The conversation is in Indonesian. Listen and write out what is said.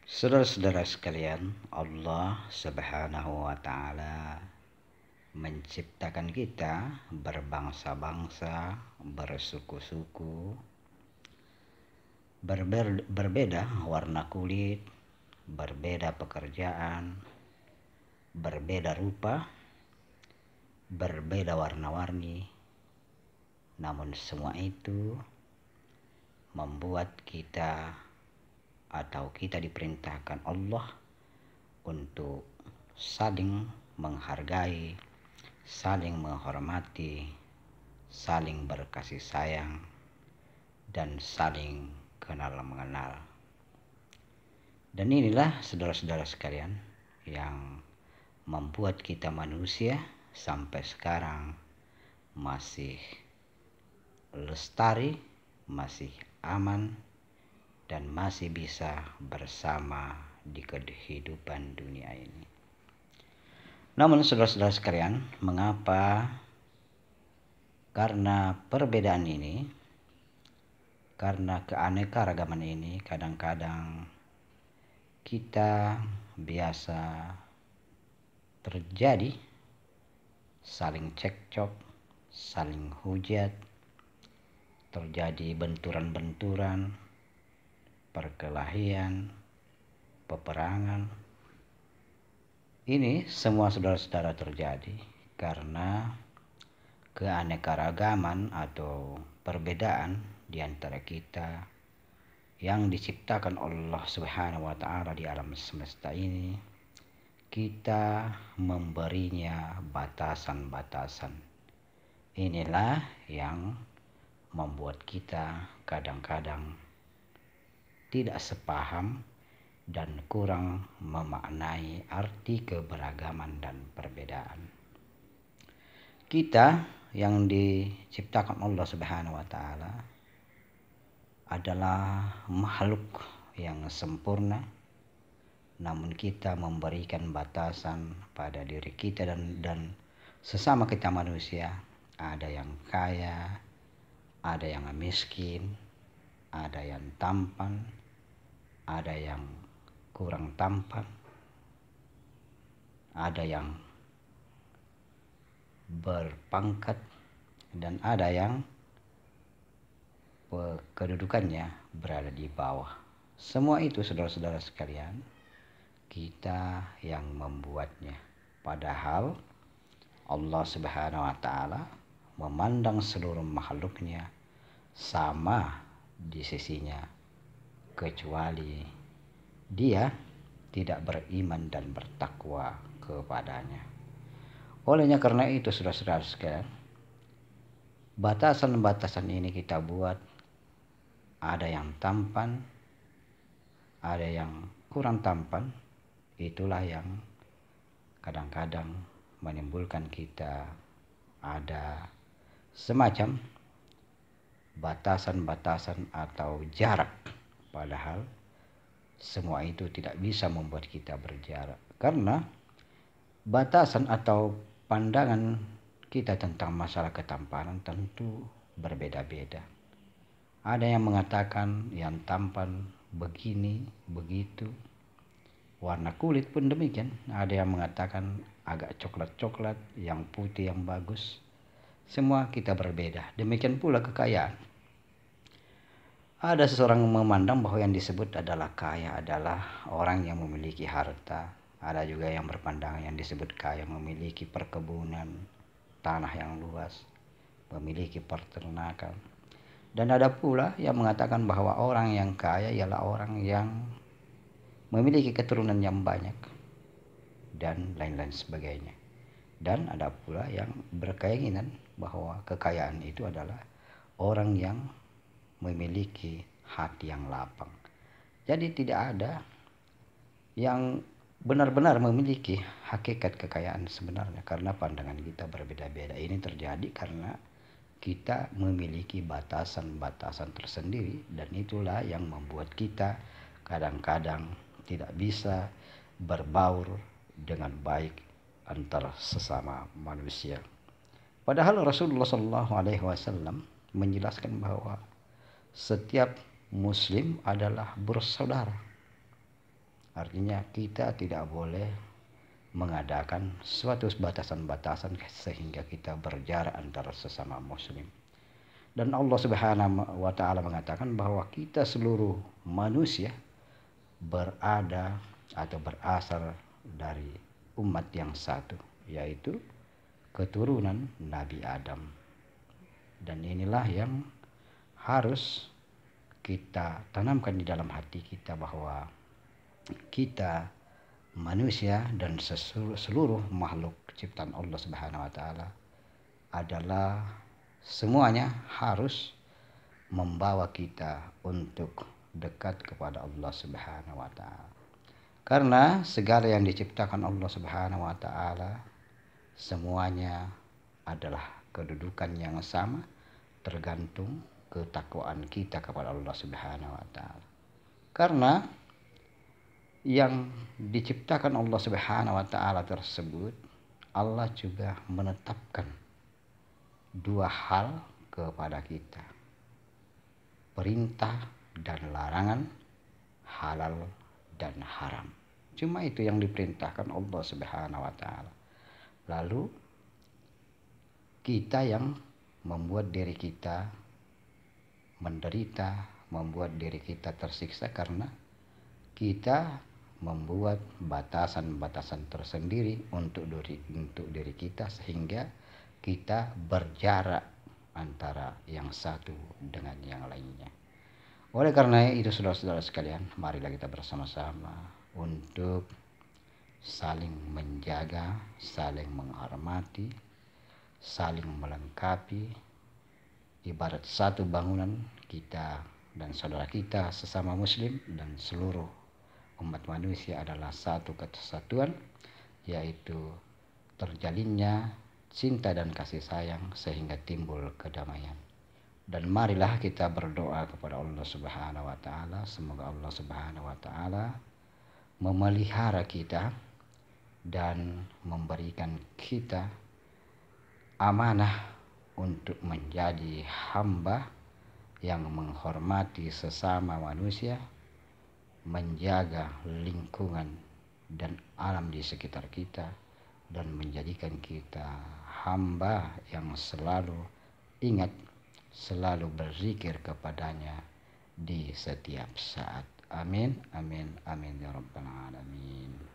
Saudara-saudara sekalian, Allah Subhanahu wa Ta'ala menciptakan kita berbangsa-bangsa, bersuku-suku, berbeda warna kulit, berbeda pekerjaan, berbeda rupa, berbeda warna-warni. Namun semua itu membuat kita diperintahkan Allah untuk saling menghargai, saling menghormati, saling berkasih sayang, dan saling kenal mengenal. Dan inilah saudara-saudara sekalian yang membuat kita manusia sampai sekarang masih lestari, masih aman, dan masih bisa bersama di kehidupan dunia ini. Namun saudara-saudara sekalian, mengapa? Karena perbedaan ini, karena keanekaragaman ini, kadang-kadang kita biasa terjadi saling cekcok, saling hujat, terjadi benturan-benturan, perkelahian, peperangan. Ini semua saudara-saudara terjadi karena keanekaragaman atau perbedaan di antara kita yang diciptakan Allah Subhanahu wa Ta'ala di alam semesta ini. Kita memberinya batasan-batasan. Inilah yang membuat kita kadang-kadang tidak sepaham dan kurang memaknai arti keberagaman dan perbedaan. Kita yang diciptakan Allah Subhanahu wa Ta'ala adalah makhluk yang sempurna, namun kita memberikan batasan pada diri kita dan sesama kita manusia. Ada yang kaya, ada yang miskin, ada yang tampan, ada yang kurang tampan, ada yang berpangkat, dan ada yang kedudukannya berada di bawah. Semua itu saudara-saudara sekalian, kita yang membuatnya. Padahal Allah Subhanahu wa Ta'ala memandang seluruh makhluknya sama di sisinya, kecuali dia tidak beriman dan bertakwa kepadanya. Olehnya karena itu saudara-saudara sekalian, batasan-batasan ini kita buat. Ada yang tampan, ada yang kurang tampan. Itulah yang kadang-kadang menimbulkan kita ada semacam batasan-batasan atau jarak. Padahal semua itu tidak bisa membuat kita berjarak, karena batasan atau pandangan kita tentang masalah ketampanan tentu berbeda-beda. Ada yang mengatakan yang tampan begini, begitu. Warna kulit pun demikian. Ada yang mengatakan agak coklat-coklat, yang putih yang bagus. Semua kita berbeda. Demikian pula kekayaan. Ada seseorang memandang bahwa yang disebut adalah kaya adalah orang yang memiliki harta. Ada juga yang berpandangan yang disebut kaya memiliki perkebunan, tanah yang luas, memiliki peternakan. Dan ada pula yang mengatakan bahwa orang yang kaya ialah orang yang memiliki keturunan yang banyak, dan lain-lain sebagainya. Dan ada pula yang berkeyakinan bahwa kekayaan itu adalah orang yang memiliki hati yang lapang. Jadi tidak ada yang benar-benar memiliki hakikat kekayaan sebenarnya, karena pandangan kita berbeda-beda. Ini terjadi karena kita memiliki batasan-batasan tersendiri, dan itulah yang membuat kita kadang-kadang tidak bisa berbaur dengan baik antara sesama manusia. Padahal Rasulullah SAW menjelaskan bahwa setiap muslim adalah bersaudara. Artinya kita tidak boleh mengadakan suatu batasan-batasan sehingga kita berjarak antara sesama muslim. Dan Allah Subhanahu wa taala mengatakan bahwa kita seluruh manusia berada atau berasal dari umat yang satu, yaitu keturunan Nabi Adam. Dan inilah yang harus kita tanamkan di dalam hati kita, bahwa kita manusia dan seluruh makhluk ciptaan Allah Subhanahu wa taala adalah semuanya harus membawa kita untuk dekat kepada Allah Subhanahu wa taala. Karena segala yang diciptakan Allah Subhanahu wa taala semuanya adalah kedudukan yang sama, tergantung ketakwaan kita kepada Allah Subhanahu wa taala. Karena yang diciptakan Allah Subhanahu wa taala tersebut, Allah juga menetapkan dua hal kepada kita: perintah dan larangan, halal dan haram. Cuma itu yang diperintahkan Allah Subhanahu wa taala. Lalu kita yang membuat diri kita menderita, membuat diri kita tersiksa karena kita membuat batasan-batasan tersendiri untuk diri kita, sehingga kita berjarak antara yang satu dengan yang lainnya. Oleh karena itu, saudara-saudara sekalian, marilah kita bersama-sama untuk saling menjaga, saling menghormati, saling melengkapi. Ibarat satu bangunan, kita dan saudara kita sesama muslim dan seluruh umat manusia adalah satu kesatuan, yaitu terjalinnya cinta dan kasih sayang sehingga timbul kedamaian. Dan marilah kita berdoa kepada Allah Subhanahu wa taala, semoga Allah Subhanahu wa taala memelihara kita dan memberikan kita amanah untuk menjadi hamba yang menghormati sesama manusia, menjaga lingkungan dan alam di sekitar kita, dan menjadikan kita hamba yang selalu ingat, selalu berzikir kepadanya di setiap saat. Amin, amin, amin ya rabbal alamin.